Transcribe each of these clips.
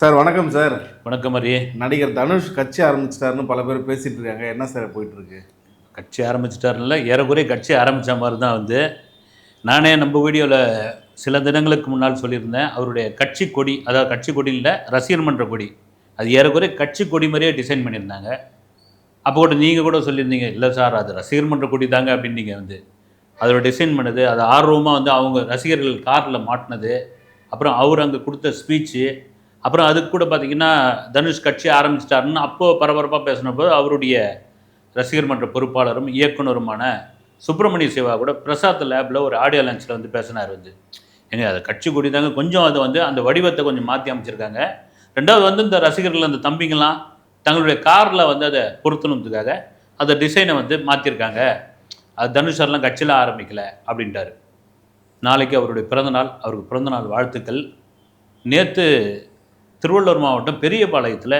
Sir வணக்கம் sir. வணக்கம் அரி. நடிகர் தனுஷ் கட்சி ஆரம்பிச்சிட்டாருன்னு பல பேர் பேசிட்டு இருக்காங்க. என்ன சார் போயிட்டு இருக்கு? கட்சி ஆரம்பிச்சிட்டாருல, ஏறக்குறைய கட்சி ஆரம்பித்த மாதிரி தான் நானே நம்ம வீடியோவில் சில தினங்களுக்கு முன்னால் சொல்லியிருந்தேன். அவருடைய கட்சி கொடி, அதாவது கட்சி கொடி இல்லை, ரசிகர் மன்ற கொடி, அது ஏறக்குறைய கட்சி கொடி மாதிரியே டிசைன் பண்ணியிருந்தாங்க. அப்போ கூட நீங்கள் கூட சொல்லியிருந்தீங்க, இல்லை சார் அது ரசிகர் மன்ற கொடி தாங்க அப்படின்னு. நீங்கள் அதோட டிசைன் பண்ணது, அது ஆர்வமாக அவங்க ரசிகர்கள் காரில் மாட்டினது, அப்புறம் அவர் அங்கே கொடுத்த ஸ்பீச்சு, அப்புறம் அதுக்கு கூட பார்த்திங்கன்னா தனுஷ் கட்சி ஆரம்பிச்சிட்டாருன்னு அப்போது பரபரப்பாக பேசினப்போ அவருடைய ரசிகர் மன்ற பொறுப்பாளரும் இயக்குனருமான சுப்பிரமணிய சிவா கூட பிரசாத் லேபில் ஒரு ஆடியோ லான்ச்சில் பேசினார். ஏங்க அது கட்சி கொடி தாங்க, கொஞ்சம் அது அந்த வடிவத்தை கொஞ்சம் மாற்றி அமைச்சிருக்காங்க. ரெண்டாவது இந்த ரசிகர்கள் அந்த தம்பிங்கெல்லாம் தங்களுடைய காரில் அதை பொருத்தணுன்றதுக்காக அந்த டிசைனை மாற்றிருக்காங்க. அது தனுஷர்லாம் கட்சியில் ஆரம்பிக்கலை அப்படின்ட்டார். நாளைக்கு அவருடைய பிறந்தநாள், அவருக்கு பிறந்தநாள் வாழ்த்துக்கள். நேற்று திருவள்ளூர் மாவட்டம் பெரியபாளையத்தில்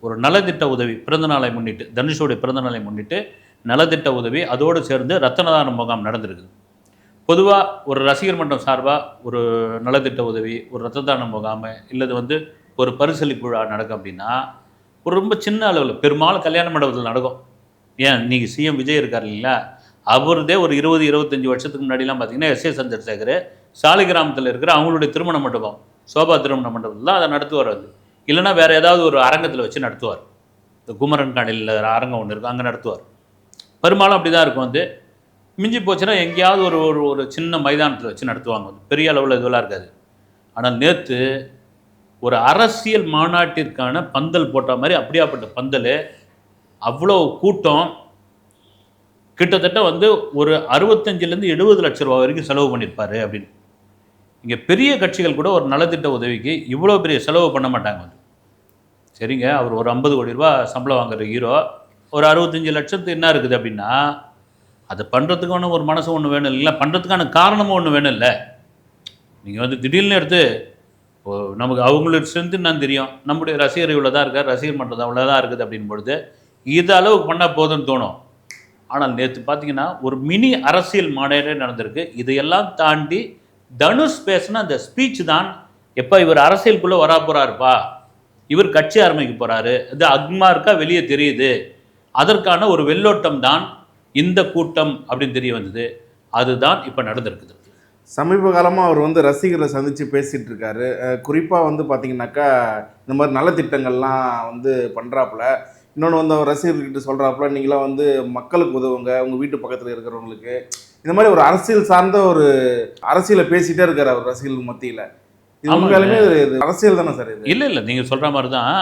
ஒரு நலத்திட்ட உதவி பிறந்தநாளை முன்னிட்டு, தனுஷோடைய பிறந்தநாளை முன்னிட்டு நலத்திட்ட உதவி அதோடு சேர்ந்து ரத்தனதான முகாம் நடந்திருக்குது. பொதுவாக ஒரு ரசிகர் மன்றம் சார்பாக ஒரு நலத்திட்ட உதவி, ஒரு ரத்த தான முகாம் இல்லது ஒரு பரிசளிப்பு விழா நடக்கும் அப்படின்னா ஒரு ரொம்ப சின்ன அளவில் பெரும்பாலும் கல்யாண மண்டபத்தில் நடக்கும். ஏன் நீங்கள் சிஎம் விஜய் இருக்கார் இல்லைங்களா, அவருதே ஒரு 20-25 வருஷத்துக்கு முன்னாடிலாம் பார்த்தீங்கன்னா எஸ் ஏ சந்திரசேகர் சாலிகிராமத்தில் இருக்கிற அவங்களுடைய திருமண மண்டபம், சோபா திருமண மண்டபத்தில் தான் அதை நடத்துவார். இல்லைனா வேறு ஏதாவது ஒரு அரங்கத்தில் வச்சு நடத்துவார். இந்த குமரன் காணியில் அரங்கம் ஒன்று இருக்கும், அங்கே நடத்துவார். பெரும்பாலும் அப்படி தான் இருக்கும். மிஞ்சி போச்சுன்னா எங்கேயாவது ஒரு ஒரு ஒரு சின்ன மைதானத்தில் வச்சு நடத்துவாங்க. பெரிய அளவில் இதுவெல்லாம் இருக்காது. ஆனால் நேற்று ஒரு அரசியல் மாநாட்டிற்கான பந்தல் போட்ட மாதிரி அப்படியாப்பட்ட பந்தல், அவ்வளோ கூட்டம், கிட்டத்தட்ட ஒரு 65-70 லட்ச ரூபா வரைக்கும் செலவு பண்ணியிருப்பார் அப்படின்னு. இங்கே பெரிய கட்சிகள் கூட ஒரு நலத்திட்ட உதவிக்கு இவ்வளோ பெரிய செலவு பண்ண மாட்டாங்க. சரிங்க, அவர் ஒரு 50 கோடி ரூபா சம்பளம் வாங்குற ஹீரோ, ஒரு 65 லட்சத்து என்ன இருக்குது அப்படின்னா, அதை பண்ணுறதுக்கான ஒரு மனசு ஒன்று வேணும் இல்லை, பண்ணுறதுக்கான காரணமும் ஒன்று வேணும் இல்லை. நீங்கள் திடீர்னு எடுத்து நமக்கு அவங்களோட ஸ்ட்ரென்த்து நான் தெரியும், நம்முடைய ரசிகர் இவ்வளோ தான் இருக்கார், ரசிகர் மன்றம் அவ்வளோ தான் இருக்குது அப்படின் பொழுது இது அளவுக்கு பண்ணால் போதும்னு தோணும். ஆனால் நேற்று பார்த்தீங்கன்னா ஒரு மினி அரசியல் மாநாடே நடந்திருக்கு. இதையெல்லாம் தாண்டி தனுஷ் பேசின அந்த ஸ்பீச் தான், எப்போ இவர் அரசியலுக்குள்ளே வரா போகிறாருப்பா, இவர் கட்சி ஆரம்பிக்க போகிறாரு, இது அக்மார்க்கா வெளியே தெரியுது, அதற்கான ஒரு வெள்ளோட்டம் தான் இந்த கூட்டம் அப்படின்னு தெரிய வந்தது. அதுதான் இப்போ நடந்திருக்குது. சமீப காலமாக அவர் ரசிகர்களை சந்தித்து பேசிகிட்டு இருக்காரு. குறிப்பாக பார்த்தீங்கன்னாக்கா இந்த மாதிரி நலத்திட்டங்கள்லாம் பண்ணுறாப்புல. இன்னொன்று அவர் ரசிகர்கிட்ட சொல்கிறாப்புல, நீங்களாம் மக்களுக்கு உதவுங்க, உங்கள் வீட்டு பக்கத்தில் இருக்கிறவங்களுக்கு. இந்த மாதிரி ஒரு அரசியல் சார்ந்த ஒரு அரசியலை பேசிகிட்டே இருக்கார் அவர் ரசிகர்கள் மத்தியில். இது உண்மையாலுமே அரசியல் தானே சார் இது? இல்லை, நீங்கள் சொல்கிற மாதிரி தான்.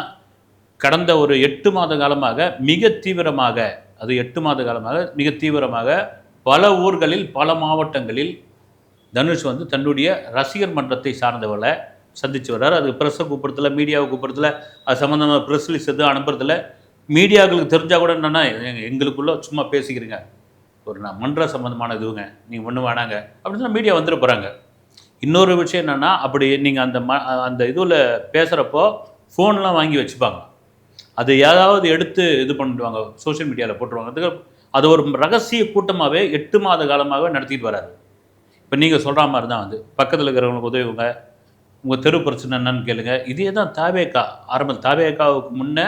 கடந்த ஒரு 8 மாத காலமாக மிக தீவிரமாக, அது 8 மாத காலமாக மிக தீவிரமாக பல ஊர்களில் பல மாவட்டங்களில் தனுஷ் தன்னுடைய ரசிகர் மன்றத்தை சார்ந்தவர்களை சந்தித்து வர்றார். அது ப்ரெஸ்ஸை கூப்பிட்றதுல, மீடியாவை கூப்பிட்றதுல, அது சம்மந்தமாக ப்ரெஸ் ரிலீஸ் எதுவும் அனுப்புறதுல, மீடியாக்களுக்கு தெரிஞ்சால் கூட என்னென்னா எங்களுக்குள்ளே சும்மா பேசிக்கிறீங்க, ஒரு நான் மன்ற சம்மந்தமான இதுவுங்க, நீங்கள் ஒன்றும் வேணாங்க அப்படின்னு மீடியா வந்துட்டு போகிறாங்க. இன்னொரு விஷயம் என்னென்னா, அப்படி நீங்கள் அந்த இதில் பேசுகிறப்போ ஃபோன்லாம் வாங்கி வச்சுப்பாங்க, அது ஏதாவது எடுத்து இது பண்ணிடுவாங்க, சோஷியல் மீடியாவில் போட்டுருவாங்க. அது ஒரு ரகசிய கூட்டமாகவே 8 மாத காலமாகவே நடத்திட்டு வராரு. இப்போ நீங்கள் சொல்கிற மாதிரி தான் பக்கத்தில் இருக்கிறவங்களுக்கு உதவுங்க, உங்கள் தெரு பிரச்சனை என்னன்னு கேளுங்க. இதே தான் தாவேகா தாவேகாவுக்கு முன்னே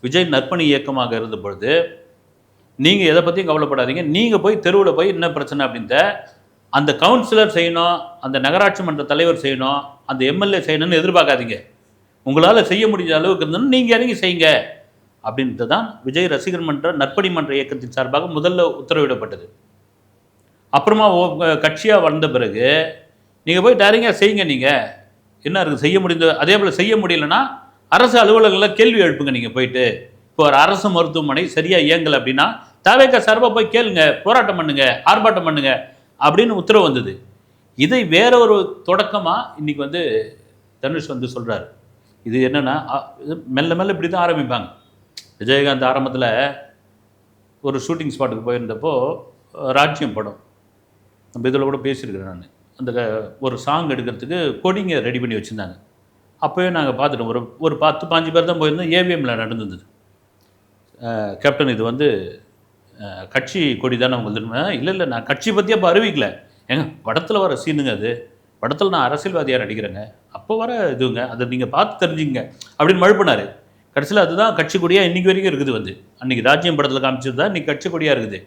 விஜய் நற்பணி இயக்கமாக இருந்த பொழுது, நீங்கள் எதை பற்றியும் கவலைப்படாதீங்க, நீங்கள் போய் தெருவில் போய் என்ன பிரச்சனை அப்படின்ட்டு அந்த கவுன்சிலர் செய்யணும், அந்த நகராட்சி மன்ற தலைவர் செய்யணும், அந்த எம்எல்ஏ செய்யணும்னு எதிர்பார்க்காதீங்க, உங்களால் செய்ய முடிஞ்ச அளவுக்கு இருந்ததுன்னு நீங்கள் இறங்கி செய்யுங்க அப்படின்ட்டு தான் விஜய் ரசிகர் மன்ற நற்பணி மன்ற இயக்கத்தின் சார்பாக முதல்ல உத்தரவிடப்பட்டது. அப்புறமா கட்சியாக வந்த பிறகு நீங்கள் போய் டைரக்டாக செய்யுங்க. நீங்கள் என்ன இருக்குது செய்ய முடிந்த, அதே போல் செய்ய முடியலன்னா அரசு அலுவலகங்களில் கேள்வி எழுப்புங்க. நீங்கள் போயிட்டு இப்போ ஒரு அரசு மருத்துவமனை சரியாக இயங்கலை அப்படின்னா தாவேகா சார்பாக போய் கேளுங்க, போராட்டம் பண்ணுங்க, ஆர்ப்பாட்டம் பண்ணுங்க அப்படின்னு உத்தரவு வந்தது. இதை வேற ஒரு தொடக்கமாக இன்றைக்கி தனுஷ் சொல்கிறார். இது என்னென்னா மெல்ல மெல்ல இப்படி தான் ஆரம்பிப்பாங்க. விஜயகாந்த் ஆரம்பத்தில் ஒரு ஷூட்டிங் ஸ்பாட்டுக்கு போயிருந்தப்போ ராஜ்யம் படம், நம்ம இதில் கூட பேசியிருக்கிறேன் நான், அந்த ஒரு சாங் எடுக்கிறதுக்கு கொடிங்க ரெடி பண்ணி வச்சுருந்தாங்க. அப்போவே நாங்கள் பார்த்துட்டோம். ஒரு 10-15 பேர் தான் போயிருந்தோம். ஏவிஎம்மில் நடந்தது. கேப்டன் இது கட்சி கொடி தானே உங்களுக்கு? இல்லை நான் கட்சி பற்றி அப்போ அறிவிக்கல. ஏங்க படத்தில் வர சீனுங்க, அது படத்தில் நான் அரசியல்வாதியாக நடிக்கிறேங்க, அப்போ வர இதுங்க அதை நீங்கள் பார்த்து தெரிஞ்சுங்க அப்படின்னு மழுப்பினார். கடைசியில் அதுதான் கட்சி கொடியாக இன்றைக்கி வரைக்கும் இருக்குது. வந்து அன்றைக்கி ராஜ்யம் படத்தில் காமிச்சது தான் இன்றைக்கி கட்சி கொடியாக இருக்குது.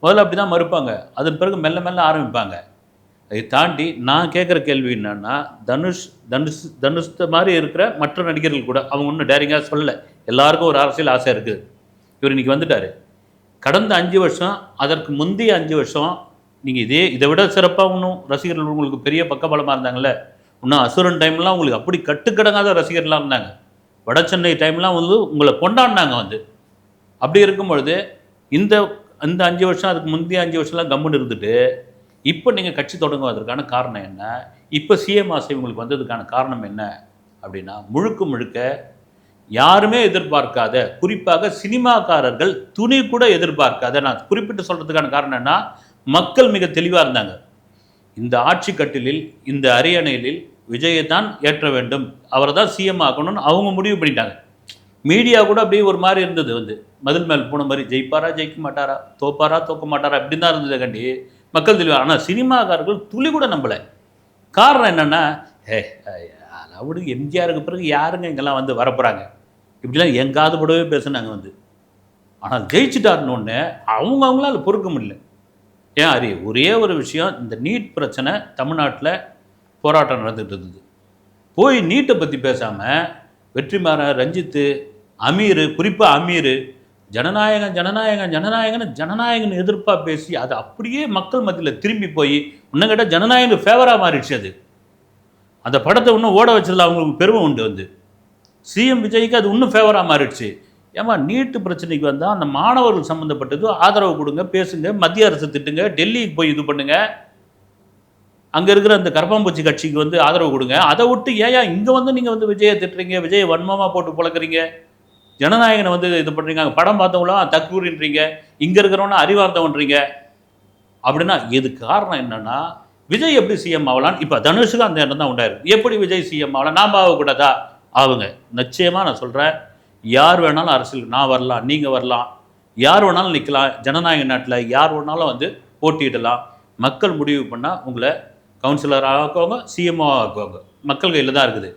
முதல்ல அப்படி தான் மறுப்பாங்க, அதன் பிறகு மெல்ல மெல்ல ஆரம்பிப்பாங்க. அதை தாண்டி நான் கேட்குற கேள்வி என்னன்னா, தனுஷ் தனுஷ் தனுஷ் மாதிரி இருக்கிற மற்ற நடிகர்கள் கூட அவங்க ஒன்றும் டேரிங்காக சொல்லலை. எல்லாருக்கும் ஒரு அரசியல் ஆசை இருக்குது. இவர் இன்றைக்கி வந்துட்டார். கடந்த 5 வருஷம், அதற்கு முந்தைய 5 வருஷம் நீங்கள் இதை விட சிறப்பாக இன்னும் ரசிகர்கள் உங்களுக்கு பெரிய பக்கபலமாக இருந்தாங்கல்ல. இன்னும் அசுரன் டைம்லாம் உங்களுக்கு அப்படி கட்டுக்கடங்காத ரசிகர்லாம் இருந்தாங்க. வட சென்னை டைம்லாம் வந்து உங்களை கொண்டாடினாங்க வந்து. அப்படி இருக்கும் பொழுது இந்த இந்த 5 வருஷம், அதுக்கு முந்தைய 5 வருஷம்லாம் கம்முன்னு இருந்துட்டு இப்போ நீங்கள் கட்சி தொடங்குவதற்கான காரணம் என்ன? இப்போ சிஎம் ஆசை உங்களுக்கு வந்ததுக்கான காரணம் என்ன அப்படின்னா, முழுக்க முழுக்க யாருமே எதிர்பார்க்காத, குறிப்பாக சினிமாக்காரர்கள் துணி கூட எதிர்பார்க்காத, நான் குறிப்பிட்டு சொல்கிறதுக்கான காரணம் என்ன, மக்கள் மிக தெளிவாக இருந்தாங்க. இந்த ஆட்சி கட்டிலில், இந்த அரியணையில் விஜயை தான் ஏற்ற வேண்டும், அவரை தான் சிஎம் ஆக்கணும்னு அவங்க முடிவு பண்ணிட்டாங்க. மீடியா கூட அப்படியே ஒரு மாதிரி இருந்தது, வந்து மதில் மேல் போன மாதிரி, ஜெயிப்பாரா ஜெயிக்க மாட்டாரா, தோப்பாரா தோக்க மாட்டாரா, இப்படி தான் இருந்தது கண்டி மக்கள் தெளிவாக. ஆனால் சினிமாக்காரர்கள் துளி கூட நம்பலை. காரணம் என்னென்னா, அதாவது எம்ஜிஆருக்கு பிறகு யாருங்க இங்கெல்லாம் வந்து வரப்போகிறாங்க, இப்படிலாம் எங்காவது கூடவே பேசுனாங்க வந்து. ஆனால் ஜெயிச்சுட்டாருன்னு ஒன்று அவங்களால பொறுக்க முடியல. ஏன் அரி ஒரே ஒரு விஷயம், இந்த நீட் பிரச்சனை தமிழ்நாட்டில் போராட்டம் நடந்துகிட்டு இருந்தது. போய் நீட்டை பற்றி பேசாமல் வெற்றிமாறன், ரஞ்சித்து, அமீர், குறிப்பாக அமீர் ஜனநாயகம் ஜனநாயகம் ஜனநாயகன்னு ஜனநாயகன் எதிர்ப்பாக பேசி அது அப்படியே மக்கள் மத்தியில் திரும்பி போய் இன்னும் கேட்டால் ஜனநாயகனுக்கு ஃபேவராக மாறிடுச்சு. அது அந்த படத்தை இன்னும் ஓட வச்சதில் அவங்களுக்கு பெருமை உண்டு. வந்து சிஎம் விஜய்க்கு அது இன்னும் ஃபேவராக மாறிடுச்சு. ஏமா நீட்டு பிரச்சனைக்கு வந்தால் அந்த மாணவர்கள் சம்மந்தப்பட்டது ஆதரவு கொடுங்க, பேசுங்க, மத்திய அரசு திட்டுங்க, டெல்லிக்கு போய் இது பண்ணுங்க, அங்கே இருக்கிற அந்த கரப்பாம்பூச்சி கட்சிக்கு வந்து ஆதரவு கொடுங்க. அதை விட்டு ஏன் இங்கே வந்து நீங்கள் வந்து விஜயை திட்டுறீங்க, விஜயை வன்மமாக போட்டு பழக்கிறீங்க, ஜனநாயகனை வந்து இது பண்ணுறீங்க, அங்கே படம் பார்த்தவங்களாம் தக்கூறின்றீங்க, இங்கே இருக்கிறவனா அறிவார்த்தவன்றீங்க அப்படின்னா இது காரணம் என்னென்னா, விஜய் எப்படி சிஎம் ஆகலான்னு இப்போ தனுஷுக்கு அந்த எண்ணம் தான் உண்டாயிருக்கு. எப்படி விஜய் சிஎம் ஆகலாம், நாம் ஆகக்கூடாதா? ஆகுங்க. நிச்சயமாக நான் சொல்கிறேன், யார் வேணாலும் அரசியல், நான் வரலாம், நீங்கள் வரலாம், யார் வேணாலும் நிற்கலாம், ஜனநாயக நாட்டில் யார் வேணாலும் வந்து போட்டியிடலாம். மக்கள் முடிவு பண்ணால் உங்களை கவுன்சிலராக ஆக்குவாங்க, சிஎம்ஓ ஆக்குவாங்க, மக்கள் கையில் தான் இருக்குது.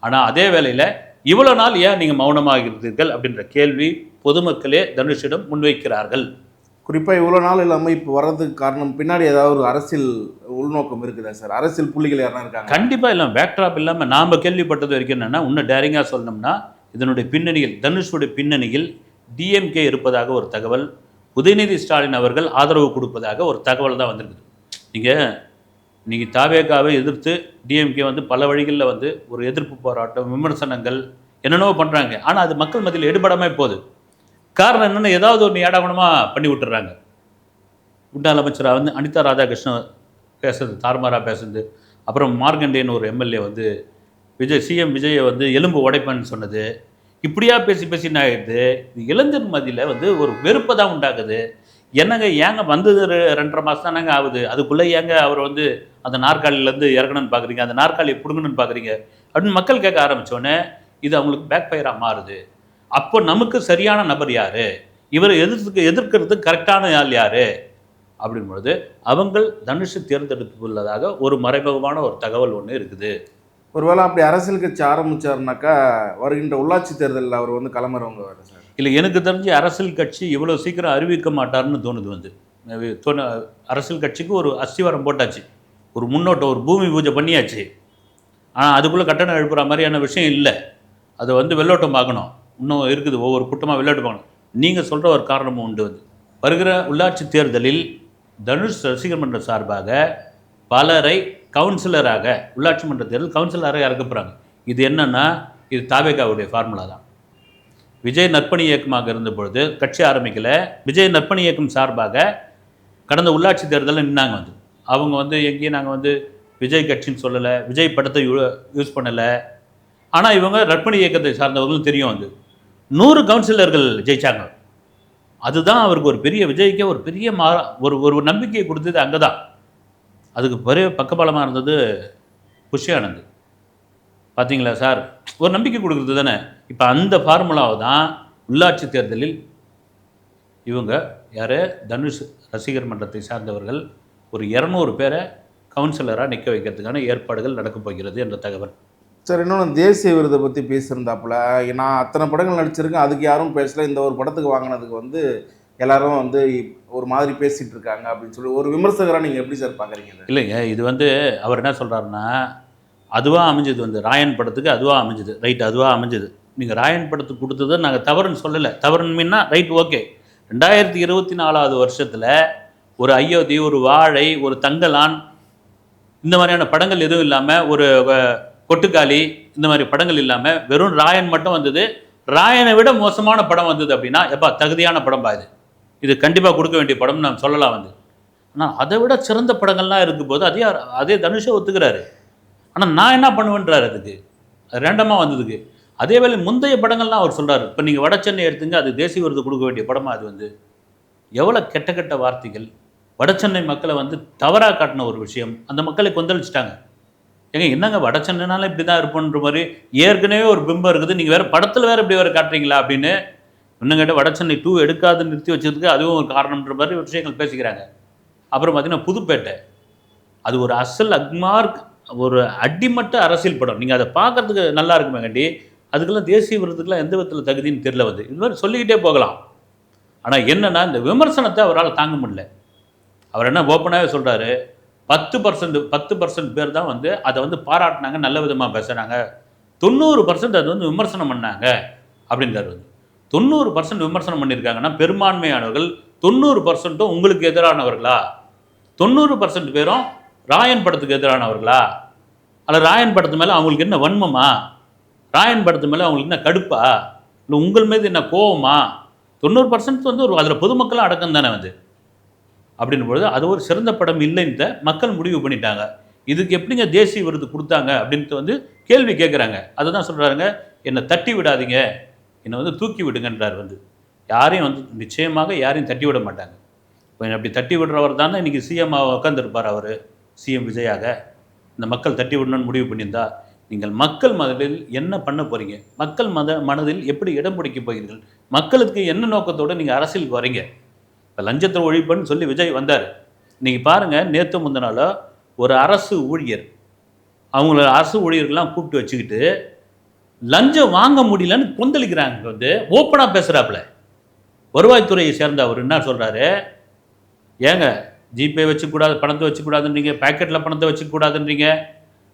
ஆனால் அதே வேளையில் இவ்வளோ நாள் ஏன் நீங்கள் மௌனமாக இருக்கிறீர்கள் அப்படின்ற கேள்வி பொதுமக்களே தனுஷிடம் முன்வைக்கிறார்கள். குறிப்பாக இவ்வளோ நாள் இல்லாமல் இப்போ வர்றதுக்கு காரணம் பின்னாடி ஏதாவது ஒரு அரசியல் உள்நோக்கம் இருக்குதா சார்? அரசியல் புள்ளிகள் யாரா இருக்காங்க? கண்டிப்பாக இல்லை. பேக்ட்ராப் இல்லாமல் நாம் கேள்விப்பட்டது வரைக்கும் என்னென்னா, இன்னும் டேரிங்காக சொல்லணும்னா இதனுடைய பின்னணியில், தனுஷுடைய பின்னணியில் டிஎம்கே இருப்பதாக ஒரு தகவல், உதயநிதி ஸ்டாலின் அவர்கள் ஆதரவு கொடுப்பதாக ஒரு தகவல் தான் வந்திருக்குது. நீங்கள் தாவேகாவை எதிர்த்து டிஎம்கே வந்து பல வழிகளில் வந்து ஒரு எதிர்ப்பு போராட்டம், விமர்சனங்கள் என்னென்னவோ பண்ணுறாங்க. ஆனால் அது மக்கள் மத்தியில் எடுபடாமல் போகுது. காரணம் என்னென்னா, ஏதாவது ஒன்று ஏடாகுணமாக பண்ணி விட்டுறாங்க. முன்னாள் அமைச்சராக வந்து அனிதா ராதாகிருஷ்ணன் பேசுறது, தாறுமாறாக பேசுறது, அப்புறம் மார்கண்டேன்னு ஒரு எம்எல்ஏ வந்து சிஎம் விஜயை வந்து எலும்பு உடைப்பேன்னு சொன்னது, இப்படியா பேசி பேசி என்ன ஆகிடுது, இளைஞர் மத்தியில் வந்து ஒரு வெறுப்பை தான் உண்டாக்குது. ஏங்க வந்தது 2.5 மாதம் தானேங்க ஆகுது, அதுக்குள்ளே ஏங்க அவர் வந்து அந்த நாற்காலியிலேருந்து இறங்கணும்னு பார்க்குறீங்க, அந்த நாற்காலியை பிடுங்கணும்னு பார்க்குறீங்க அப்படின்னு மக்கள் கேட்க ஆரம்பித்தோடனே இது அவங்களுக்கு பேக் ஃபயராக மாறுது. அப்போ நமக்கு சரியான நபர் யார், இவரை எதிர்க்கிறதுக்கு கரெக்டான ஆள் யார் அப்படின்பொழுது அவங்கள் தனுஷை தேர்ந்தெடுத்துள்ளதாக ஒரு மறைமுகமான ஒரு தகவல் ஒன்று இருக்குது. ஒருவேளை அப்படி அரசியல் கட்சி ஆரம்பித்தாருனாக்கா வருகின்ற உள்ளாட்சி தேர்தலில் அவர் வந்து களமிறவங்க வேறு சார்? இல்லை, எனக்கு தெரிஞ்சு அரசியல் கட்சி இவ்வளோ சீக்கிரம் அறிவிக்க மாட்டார்னு தோணுது. வந்து அரசியல் கட்சிக்கு ஒரு அஸ்திவாரம் போட்டாச்சு, ஒரு முன்னோட்டம், ஒரு பூமி பூஜை பண்ணியாச்சு. ஆனால் அதுக்குள்ளே கட்டணம் எழுப்புற மாதிரியான விஷயம் இல்லை. அதை வந்து வெள்ளோட்டம் பார்க்கணும், இன்னும் இருக்குது, ஒவ்வொரு கூட்டமாக வெள்ளோட்டம் பார்க்கணும். நீங்கள் சொல்கிற ஒரு காரணமும் உண்டு. வந்து வருகிற உள்ளாட்சி தேர்தலில் தனுஷ் ரசிகர் மன்ற சார்பாக பலரை கவுன்சிலராக, உள்ளாட்சி மன்ற தேர்தல் கவுன்சிலராக இறக்கப்படுறாங்க. இது என்னென்னா, இது தாவேகாவுடைய ஃபார்முலா தான். விஜய் நற்பணி இயக்கமாக இருந்த பொழுது கட்சி ஆரம்பிக்கலை, விஜய் நற்பணி இயக்கம் சார்பாக கடந்த உள்ளாட்சி தேர்தலில் நின்னாங்க. வந்து அவங்க வந்து எங்கேயும் நாங்கள் வந்து விஜய் கட்சின்னு சொல்லலை, விஜய் படத்தை யூஸ் பண்ணலை. ஆனால் இவங்க நற்பணி இயக்கத்தை சார்ந்தவர்களும் தெரியும். வந்து 100 கவுன்சிலர்கள் ஜெயித்தாங்க. அதுதான் அவருக்கு ஒரு பெரிய, விஜய்க்கே ஒரு பெரிய ஒரு நம்பிக்கையை கொடுத்தது அங்கே தான். அதுக்கு பெரிய பக்கபலமாக இருந்தது புஷி ஆனந்த். பார்த்தீங்களா சார், ஒரு நம்பிக்கை கொடுக்குறது தானே. இப்போ அந்த ஃபார்முலாவை தான் உள்ளாட்சி தேர்தலில் இவங்க யார், தனுஷ் ரசிகர் மன்றத்தை சார்ந்தவர்கள் ஒரு 200 பேரை கவுன்சிலராக நிற்க வைக்கிறதுக்கான ஏற்பாடுகள் நடக்கப் போகிறது என்ற தகவல். சார், இன்னொன்று தேசிய விருதை பற்றி பேசியிருந்தாப்புல, நான் அத்தனை படங்கள் நடிச்சிருக்கேன், அதுக்கு யாரும் பேசல, இந்த ஒரு படத்துக்கு வாங்கினதுக்கு வந்து எல்லாரும் வந்து ஒரு மாதிரி பேசிகிட்டு இருக்காங்க அப்படின்னு சொல்லி ஒரு விமர்சகராக நீங்கள் எப்படி சார் பார்க்குறீங்க? இல்லைங்க, இது வந்து அவர் என்ன சொல்கிறாருன்னா, அதுவாக அமைஞ்சது வந்து ராயன் படத்துக்கு அதுவாக அமைஞ்சது, ரைட், அதுவாக அமைஞ்சது. நீங்கள் ராயன் படத்துக்கு கொடுத்தது நாங்கள் தவறுன்னு சொல்லலை. தவறுன்னு மீன்னா ரைட், ஓகே. 2024 வருஷத்தில் ஒரு அயோத்தி, ஒரு வாழை, ஒரு தங்கலான், இந்த மாதிரியான படங்கள் எதுவும் இல்லாமல், ஒரு கொட்டுக்காளி, இந்த மாதிரி படங்கள் இல்லாமல் வெறும் ராயன் மட்டும் வந்தது. ராயனை விட மோசமான படம் வந்தது அப்படின்னா, எப்பா தகுதியான படம் பா இது, இது கண்டிப்பாக கொடுக்க வேண்டிய படம்னு நம்ம சொல்லலாம் வந்து. ஆனால் அதை விட சிறந்த படங்கள்லாம் இருக்கும்போது அதே தனுஷை ஒத்துக்கிறாரு. ஆனால் நான் என்ன பண்ணுவேன்றார், அதுக்கு ரேண்டமாக வந்ததுக்கு. அதே வேளை முந்தைய படங்கள்லாம் அவர் சொல்கிறார். இப்போ நீங்கள் வடச்சென்னை எடுத்துங்க, அது தேசிய விருது கொடுக்க வேண்டிய படமாக அது வந்து. எவ்வளோ கெட்ட கெட்ட வார்த்தைகள், வடச்சென்னை மக்களை வந்து தவறாக காட்டின ஒரு விஷயம், அந்த மக்களை கொந்தளிச்சிட்டாங்க. ஏங்க என்னங்க வடச்சென்னைனால இப்படி தான் இருப்போன்ற மாதிரி ஏற்கனவே ஒரு பிம்பம் இருக்குது, நீங்கள் வேறு படத்தில் வேறு இப்படி வேறு காட்டுறீங்களா அப்படின்னு. இன்னும் கேட்டால் வடச்சென்னை 2 எடுக்காது நிறுத்தி வச்சதுக்கு அதுவும் ஒரு காரணம்ன்ற மாதிரி விஷயங்கள் பேசிக்கிறாங்க. அப்புறம் பார்த்திங்கன்னா புதுப்பேட்டை, அது ஒரு அசல் அக்மார்க், ஒரு அடிமட்ட அரசியல் படம். நீங்கள் அதை பார்க்குறதுக்கு நல்லா இருக்குமே கண்டி, அதுக்கெல்லாம் தேசிய விருதுக்கெல்லாம் எந்த விதத்தில் தகுதின்னு தெரியல வந்து. இது மாதிரி சொல்லிக்கிட்டே போகலாம். ஆனால் என்னென்னா இந்த விமர்சனத்தை அவரால் தாங்க முடியல. அவர் என்ன ஓப்பனாகவே சொல்கிறாரு, 10% பேர் தான் வந்து அதை வந்து பாராட்டினாங்க, நல்ல விதமாக பேசுகிறாங்க, 90% அது வந்து விமர்சனம் பண்ணாங்க அப்படின்றார் வந்து. 90% விமர்சனம் பண்ணியிருக்காங்கன்னா பெரும்பான்மையானவர்கள் 90% உங்களுக்கு எதிரானவர்களா? 90% பேரும் ராயன் படத்துக்கு எதிரானவர்களா? அல்ல ராயன் படத்து மேலே அவங்களுக்கு என்ன வன்மமா? ராயன் படத்து மேலே அவங்களுக்கு என்ன கடுப்பா? இல்லை உங்கள் மீது என்ன கோவமா? 90% வந்து ஒரு அதில் பொதுமக்களும் அடக்கம் தானே வந்து. அப்படின்னும் பொழுது அது ஒரு சிறந்த படம் இல்லைன்னு மக்கள் முடிவு பண்ணிட்டாங்க. இதுக்கு எப்படிங்க தேசிய விருது கொடுத்தாங்க அப்படின்ட்டு வந்து கேள்வி கேட்குறாங்க. அதை தான் சொல்கிறாருங்க, என்னை தட்டி விடாதீங்க, என்னை வந்து தூக்கி விடுங்கன்றார் வந்து. யாரையும் வந்து நிச்சயமாக யாரையும் தட்டி விட மாட்டாங்க. இப்போ அப்படி தட்டி விடுறவர் தானே இன்றைக்கி சிஎம்மாக உட்காந்துருப்பார் அவர், சிஎம் விஜயாக. இந்த மக்கள் தட்டி விடணும்னு முடிவு பண்ணியிருந்தா, நீங்கள் மக்கள் மனதில் என்ன பண்ண போகிறீங்க, மக்கள் மனதில் எப்படி இடம் பிடிக்க போகிறீர்கள், மக்களுக்கு என்ன நோக்கத்தோடு நீங்கள் அரசியலுக்கு வரீங்க? இப்போ லஞ்சத்தை ஒழிப்புன்னு சொல்லி விஜய் வந்தார். இன்றைக்கி பாருங்கள், நேற்று முந்தினால ஒரு அரசு ஊழியர், அவங்கள அரசு ஊழியர்கள்லாம் கூப்பிட்டு வச்சுக்கிட்டு லஞ்சம் வாங்க முடியலன்னு கொந்தளிக்கிறாங்க வந்து. ஓப்பனாக பேசுகிறாப்புல வருவாய்த்துறையை சேர்ந்த அவர் என்ன சொல்கிறாரு, ஏங்க ஜிபே வச்சுக்கூடாது, பணத்தை வச்சுக்கூடாதுன்றீங்க, பேக்கெட்டில் பணத்தை வச்சுக்கூடாதுன்றீங்க,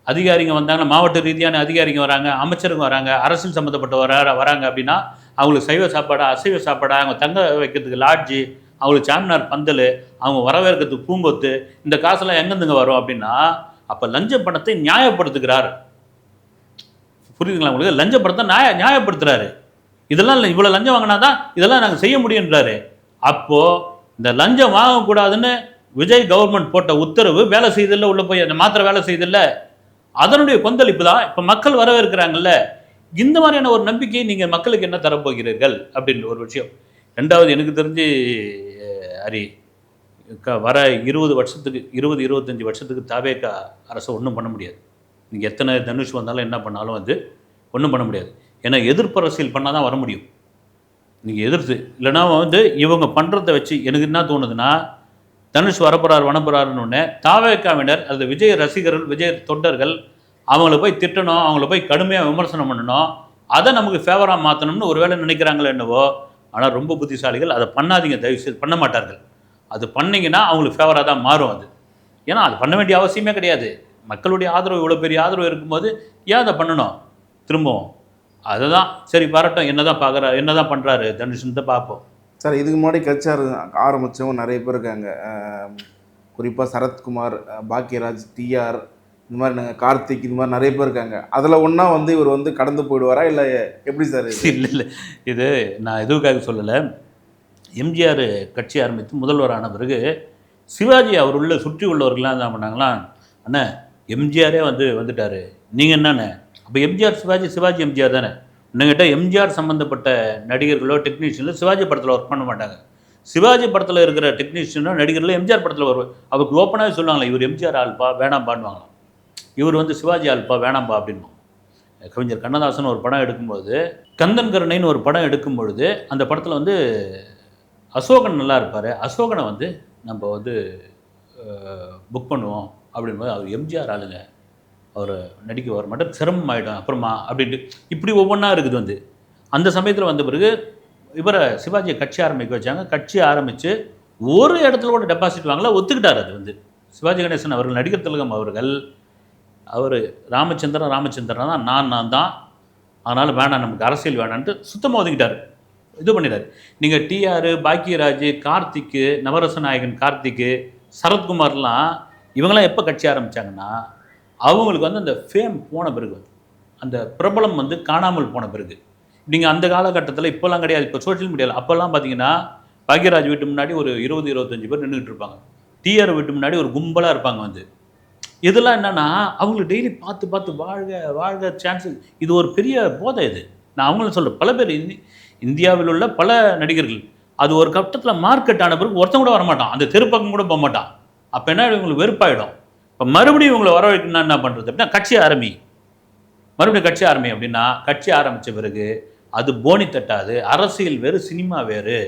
அதிகாரிங்க வந்தாங்கன்னா, மாவட்ட ரீதியான அதிகாரிங்க வராங்க, அமைச்சருங்க வராங்க, அரசியல் சம்மந்தப்பட்ட வராங்க அப்படின்னா அவங்களுக்கு சைவ சாப்பாடா அசைவ சாப்பாடா, அவங்க தங்க வைக்கிறதுக்கு லாட்ஜி, அவங்களுக்கு சாமினார் பந்தல், அவங்க வரவேற்கிறதுக்கு பூங்கொத்து, இந்த காசெல்லாம் எங்கேருந்துங்க வரும் அப்படின்னா, அப்போ லஞ்ச பணத்தை நியாயப்படுத்துகிறார். புரியுதுங்களா உங்களுக்கு? லஞ்ச பணத்தை நியாயப்படுத்துகிறாரு. இதெல்லாம் இல்லை, இவ்வளோ லஞ்சம் வாங்கினா தான் இதெல்லாம் நாங்கள் செய்ய முடியுன்றாரு. அப்போது இந்த லஞ்சம் வாங்கக்கூடாதுன்னு விஜய் கவர்மெண்ட் போட்ட உத்தரவு வேலை செய்தில்லை, உள்ளே போய் அந்த மாத்திரை வேலை செய்தில்லை, அதனுடைய கொந்தளிப்பு தான் இப்போ மக்கள் வரவேற்கிறாங்கல்ல. இந்த மாதிரியான ஒரு நம்பிக்கையை நீங்கள் மக்களுக்கு என்ன தரப்போகிறீர்கள் அப்படின்ற ஒரு விஷயம். ரெண்டாவது, எனக்கு தெரிஞ்சு ஹரி, வர 20 வருஷத்துக்கு 20-25 வருஷத்துக்கு தாவேகா அரசை ஒன்றும் பண்ண முடியாது. நீங்கள் எத்தனை தனுஷ் வந்தாலும் என்ன பண்ணாலும் வந்து ஒன்றும் பண்ண முடியாது. ஏன்னா எதிர்ப்பு அரசியல் பண்ணால் தான் வர முடியும். நீங்கள் எதிர்த்து இல்லைனா வந்து இவங்க பண்ணுறத வச்சு எனக்கு என்ன தோணுதுன்னா, தனுஷ் வரப்போறார் வனப்புறாருன்னு ஒன்று தாவேகாவினர், அது விஜய் ரசிகர்கள், விஜய் தொண்டர்கள் அவங்கள போய் திட்டணும், அவங்கள போய் கடுமையாக விமர்சனம் பண்ணணும், அதை நமக்கு ஃபேவராக மாற்றணும்னு ஒரு வேளை நினைக்கிறாங்களோ என்னவோ. ஆனால் ரொம்ப புத்திசாலிகள், அதை பண்ணாதீங்க, தயவுசெய்து பண்ண மாட்டார்கள். அது பண்ணிங்கன்னா அவங்களுக்கு ஃபேவராக தான் மாறும் அது. ஏன்னா அது பண்ண வேண்டிய அவசியமே கிடையாது. மக்களுடைய ஆதரவு இவ்வளோ பெரிய ஆதரவு இருக்கும்போது ஏன் அதை பண்ணணும் திரும்பவும்? அதை தான் சரி வரட்டும், என்ன தான் பார்க்குறாரு, என்ன தான் பண்ணுறாரு தனுஷ்ன்னு தான் பார்ப்போம். சார், இதுக்கு முன்னாடி கட்சி ஆரம்பித்தவங்க நிறைய பேர் இருக்காங்க. குறிப்பாக சரத்குமார், பாக்கியராஜ், டிஆர், இந்த மாதிரி நாங்கள் கார்த்திக், இந்த மாதிரி நிறைய பேர் இருக்காங்க. அதில் ஒன்றா வந்து இவர் வந்து கடந்து போயிடுவாரா இல்லை எப்படி சார்? இல்லை, இது நான் எதுவுக்காக சொல்லலை. எம்ஜிஆர் கட்சி ஆரம்பித்து முதல்வரான பிறகு சிவாஜி அவர் உள்ள சுற்றி உள்ளவர்கள்லாம் என்ன பண்ணாங்களாம், அண்ணா எம்ஜிஆரே வந்துட்டார், நீங்கள் என்னண்ணே? அப்போ எம்ஜிஆர் சிவாஜி, சிவாஜி எம்ஜிஆர் தானே. இன்னுங்கிட்ட எம்ஜிஆர் சம்மந்தப்பட்ட நடிகர்களோ டெக்னீஷியனோ சிவாஜி படத்தில் ஒர்க் பண்ண மாட்டாங்க. சிவாஜி படத்தில் இருக்கிற டெக்னீஷியனோ நடிகர்களோ எம்ஜிஆர் படத்தில் வருவார். அவருக்கு ஓப்பனாகவே சொல்லுவாங்களே, இவர் எம்ஜிஆர் ஆல்பா வேணாம்பான்வாங்களாம், இவர் வந்து சிவாஜி ஆல்பா வேணாம்பா அப்படின்னு. கவிஞர் கண்ணதாசன் ஒரு படம் எடுக்கும்பொழுது, கந்தன் கருணைன்னு ஒரு படம் எடுக்கும்பொழுது, அந்த படத்தில் வந்து அசோகன் நல்லா இருப்பார், அசோகனை வந்து நம்ம வந்து புக் பண்ணுவோம், அப்படின்போது அவர் எம்ஜிஆர் ஆளுங்க, அவர் நடிக்க வர மாட்டார், சிரமம் ஆகிடும் அப்புறமா அப்படின்ட்டு இப்படி ஒவ்வொன்றா இருக்குது வந்து. அந்த சமயத்தில் வந்த பிறகு இவரை சிவாஜியை கட்சி ஆரம்பிக்க வச்சாங்க. கட்சி ஆரம்பித்து ஒரு இடத்துல கூட டெபாசிட் வாங்கல, ஒத்துக்கிட்டார். அது வந்து சிவாஜி கணேசன் அவர்கள், நடிகர் திலகம் அவர்கள், அவர் ராமச்சந்திரன் தான், நான் தான், அதனால் வேணாம், நமக்கு அரசியல் வேணான்ட்டு சுத்தமாக ஒதுக்கிட்டார், இது பண்ணிட்டார். நீங்கள் டிஆர், பாக்கியராஜ், கார்த்திக்கு, நவரச நாயகன் கார்த்திக்கு, சரத்குமார்லாம் இவங்களாம் எப்போ கட்சி ஆரம்பித்தாங்கன்னா அவங்களுக்கு வந்து அந்த ஃபேம் போன பிறகு வந்து, அந்த பிரபலம் வந்து காணாமல் போன பிறகு. நீங்கள் அந்த காலகட்டத்தில் இப்போல்லாம் கிடையாது, இப்போ சோஷியல் மீடியாவில். அப்போல்லாம் பார்த்தீங்கன்னா பாக்யராஜ் வீட்டு முன்னாடி ஒரு 20-25 பேர் நின்றுட்டு இருப்பாங்க. டிஆர் வீட்டு முன்னாடி ஒரு கும்பலாக இருப்பாங்க வந்து. இதெல்லாம் என்னென்னா அவங்களுக்கு டெய்லி பார்த்து வாழ்க சான்ஸ். இது ஒரு பெரிய போதை. இது நான் அவங்களும் சொல்கிறேன். பல பேர் இந்தியாவில் உள்ள பல நடிகர்கள் அது ஒரு கட்டத்தில் மார்க்கெட் ஆன பிறகு ஒருத்தன் கூட வரமாட்டான், அந்த தெருப்பக்கம் கூட போக மாட்டான். அப்போ என்ன, இவங்களுக்கு வெறுப்பாயிடும். இப்போ மறுபடியும் இவங்களை வர வைக்கணும்னா என்ன பண்ணுறது அப்படின்னா, மறுபடியும் கட்சி ஆரம்பி அப்படின்னா, கட்சி ஆரம்பித்த பிறகு அது போனி தட்டாது. அரசியல் வேறு, சினிமா வேறு.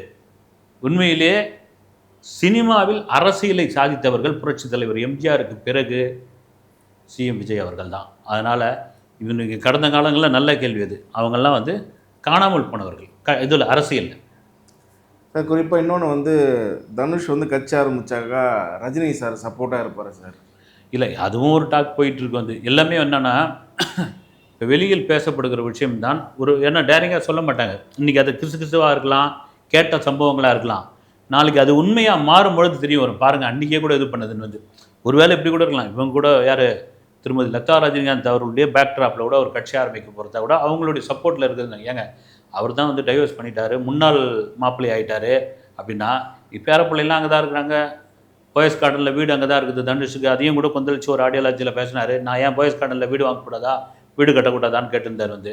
உண்மையிலே சினிமாவில் அரசியலை சாதித்தவர்கள் புரட்சி தலைவர் எம்ஜிஆருக்கு பிறகு சிஎம் விஜய் அவர்கள் தான். அதனால் இவனுக்கு கடந்த காலங்களில் நல்ல கேள்வி அது. அவங்கெல்லாம் வந்து காணாமல் போனவர்கள் இதில் அரசியலில். சார் குறிப்பாக இன்னொன்று வந்து, தனுஷ் வந்து கட்சி ஆரம்பித்தாக்கா ரஜினி சார் சப்போர்ட்டாக இருப்பார் சார். இல்லை, அதுவும் ஒரு டாக் போயிட்டுருக்கு வந்து. எல்லாமே என்னென்னா இப்போ வெளியில் பேசப்படுகிற விஷயம்தான். ஒரு ஏன்னா டேரிங்காக சொல்ல மாட்டாங்க. இன்றைக்கி அது கிசுவாக இருக்கலாம், கேட்ட சம்பவங்களாக இருக்கலாம். நாளைக்கு அது உண்மையாக மாறும்பொழுது தெரிய வரும். பாருங்கள், அன்றைக்கே கூட இது பண்ணதுன்னு வந்து ஒருவேளை இப்படி கூட இருக்கலாம். இவங்க கூட யார், திருமதி லதா ரஜினிகாந்த் அவர்களுடைய பேக்ட்ராப்பில் கூட ஒரு கட்சி ஆரம்பிக்க போகிறதா கூட அவங்களுடைய சப்போர்ட்டில் இருக்கிறது. ஏங்க, அவர் தான் வந்து டைவர்ஸ் பண்ணிட்டாரு, முன்னாள் மாப்பிள்ளை ஆகிட்டார் அப்படின்னா, இப்போ யார பிள்ளைலாம் அங்கே தான் இருக்கிறாங்க. போயஸ் கார்டனில் வீடு அங்கே தான் இருக்குது தனுஷுக்கு. அதையும் கூட கொந்தளிச்சு ஒரு ஆடியாலஜியில் பேசினார். நான் ஏன் போயஸ் கார்டனில் வீடு வாங்கக்கூடாதா, வீடு கட்டக்கூடாதான்னு கேட்டிருந்தார் வந்து.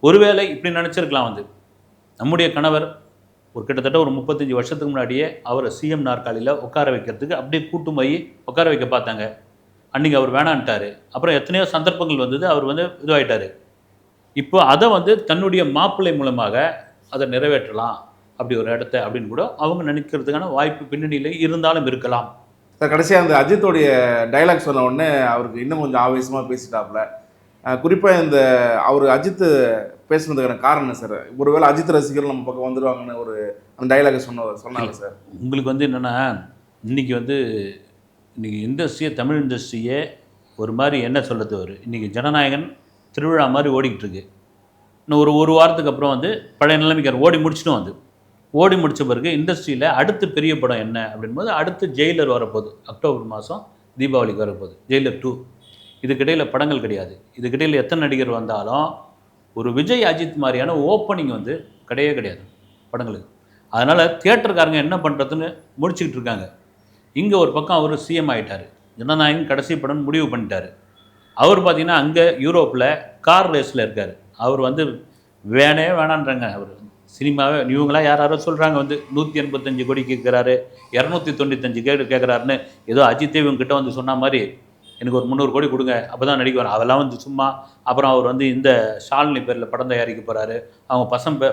ஒருவேளை இப்படி நினச்சிருக்கலாம் வந்து, நம்முடைய கணவர் ஒரு கிட்டத்தட்ட ஒரு 35 வருஷத்துக்கு முன்னாடியே அவரை சிஎம் நாற்காலியில் உட்கார வைக்கிறதுக்கு அப்படியே கூட்டு போய் உட்கார வைக்க பார்த்தாங்க. அன்றைக்கி அவர் வேணான்ட்டார். அப்புறம் எத்தனையோ சந்தர்ப்பங்கள் வந்தது, அவர் வந்து இதுவாகிட்டார். இப்போ அதை வந்து தன்னுடைய மாப்பிள்ளை மூலமாக அதை நிறைவேற்றலாம் அப்படி ஒரு இடத்த அப்படின்னு கூட அவங்க நினைக்கிறதுக்கான வாய்ப்பு பின்னணியில் இருந்தாலும் இருக்கலாம். சார் கடைசியாக அந்த அஜித்தோடைய டைலாக் சொன்ன உடனே அவருக்கு இன்னும் கொஞ்சம் ஆவேசமாக பேசிட்டாப்புல. குறிப்பாக இந்த அவர் அஜித் பேசுனதுக்கான காரணம் சார், ஒருவேளை அஜித் ரசிகர்கள் நம்ம பக்கம் வந்துடுவாங்கன்னு ஒரு அந்த டைலாக் சொன்னாங்க சார். உங்களுக்கு வந்து என்னென்னா, இன்றைக்கி இண்டஸ்ட்ரியே, தமிழ் இண்டஸ்ட்ரியே ஒரு மாதிரி என்ன சொல்கிறது, ஒரு இன்றைக்கி ஜனநாயகன் திருவிழா மாதிரி ஓடிக்கிட்டு இருக்கு. இன்னும் ஒரு வாரத்துக்கு அப்புறம் வந்து பழைய நிலைமைக்கு ஓடி முடித்த பிறகு இண்டஸ்ட்ரியில் அடுத்து பெரிய படம் என்ன அப்படின்போது அடுத்து ஜெயிலர் வரப்போகுது. அக்டோபர் மாதம் தீபாவளிக்கு வரப்போகுது ஜெயிலர் 2. இதுக்கிடையில் படங்கள் கிடையாது. இதுக்கிடையில் எத்தனை நடிகர் வந்தாலும் ஒரு விஜய் அஜித் மாதிரியான ஓப்பனிங் வந்து கிடையாது படங்களுக்கு. அதனால் தியேட்டருக்காரங்க என்ன பண்ணுறதுன்னு முடிச்சுக்கிட்டு இருக்காங்க. இங்கே ஒரு பக்கம் அவர் சிஎம் ஆகிட்டார், ஜனநாயகன் கடைசி படம் முடிவு பண்ணிட்டார். அவர் பார்த்திங்கன்னா அங்கே யூரோப்பில் கார் ரேஸில் இருக்கார். அவர் வந்து வேணான்றாங்க. அவர் சினிமாவே இவங்களாம் யாரோ சொல்கிறாங்க வந்து 185 கோடி கேட்குறாரு, 295 கேட்குறாருன்னு. ஏதோ அஜித்தே இவங்ககிட்ட வந்து சொன்ன மாதிரி எனக்கு ஒரு 300 கோடி கொடுங்க அப்போ தான் நடிக்க வரும். அதெல்லாம் வந்து சும்மா. அப்புறம் அவர் வந்து இந்த ஷாலினி பேரில் படம் தயாரிக்க போகிறாரு, அவங்க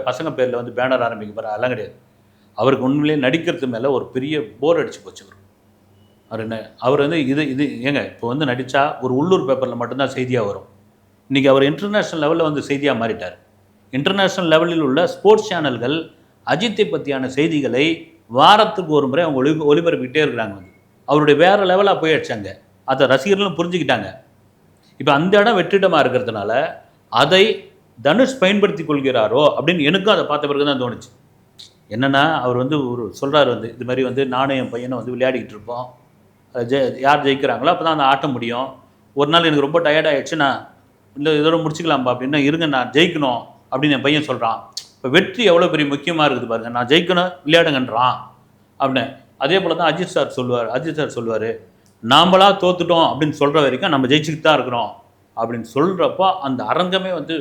பசங்க பேரில் வந்து பேனர் ஆரம்பிக்க போகிறார். அதெல்லாம் கிடையாது. அவருக்கு உண்மையிலேயே நடிக்கிறது மேலே ஒரு பெரிய போர் அடிச்சு போச்சு. அவர் வந்து இது ஏங்க, இப்போ வந்து நடித்தா ஒரு உள்ளூர் பேப்பரில் மட்டும்தான் செய்தியாக வரும். இன்றைக்கி அவர் இன்டர்நேஷ்னல் லெவலில் வந்து செய்தியாக மாறிட்டார். இன்டர்நேஷ்னல் லெவலில் உள்ள ஸ்போர்ட்ஸ் சேனல்கள் அஜித்தை பற்றியான செய்திகளை வாரத்துக்கு ஒரு முறை அவங்க ஒளிபரப்பிக்கிட்டே இருக்கிறாங்க. வந்து அவருடைய வேறு லெவலாக போயிடுச்சாங்க. அதை ரசிகர்களும் புரிஞ்சுக்கிட்டாங்க. இப்போ அந்த இடம் வெற்றிடமாக இருக்கிறதுனால அதை தனுஷ் பயன்படுத்தி கொள்கிறாரோ அப்படின்னு எனக்கும் அதை பார்த்த பிறகு தான் தோணுச்சு. என்னென்னா, அவர் வந்து ஒரு சொல்கிறார் வந்து, இது மாதிரி வந்து நானும் என் பையனை வந்து விளையாடிக்கிட்டு இருப்போம், யார் ஜெயிக்கிறாங்களோ அப்போ தான் அந்த ஆட்ட முடியும். ஒரு நாள் எனக்கு ரொம்ப டயர்டாகிடுச்சு, நான் இல்லை இதோட முடிச்சுக்கலாம்பா அப்படின்னா, இருங்க நான் ஜெயிக்கணும் அப்படின்னு என் பையன் சொல்கிறான். இப்போ வெற்றி எவ்வளோ பெரிய முக்கியமாக இருக்குது பாருங்கள். நான் ஜெயிக்கணும், விளையாடுங்கன்றான் அப்படின்னு. அதே போல் தான் அஜித் சார் சொல்லுவார், நாம்பளாக தோத்துட்டோம் அப்படின்னு சொல்கிற வரைக்கும் நம்ம ஜெயிச்சுக்கிட்டு தான் இருக்கிறோம் அப்படின்னு சொல்கிறப்போ அந்த அரங்கமே வந்து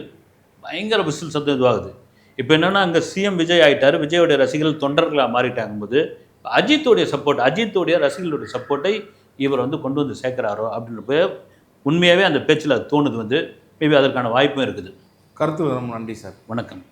பயங்கர விசில் சத்தம் இதுவாகுது. இப்போ என்னென்னா, அங்கே சிஎம் விஜய் ஆகிட்டார், விஜயோடைய ரசிகர்கள் தொண்டர்களாக மாறிட்டாங்கும்போது அஜித்தோடைய ரசிகர்களுடைய சப்போர்ட்டை இவர் வந்து கொண்டு வந்து சேர்க்குறாரோ அப்படின்றப்ப உண்மையாகவே அந்த பேச்சில் தோணுது வந்து. மேபி அதற்கான வாய்ப்பும் இருக்குது. கருத்து ரொம்ப நன்றி சார். வணக்கம்.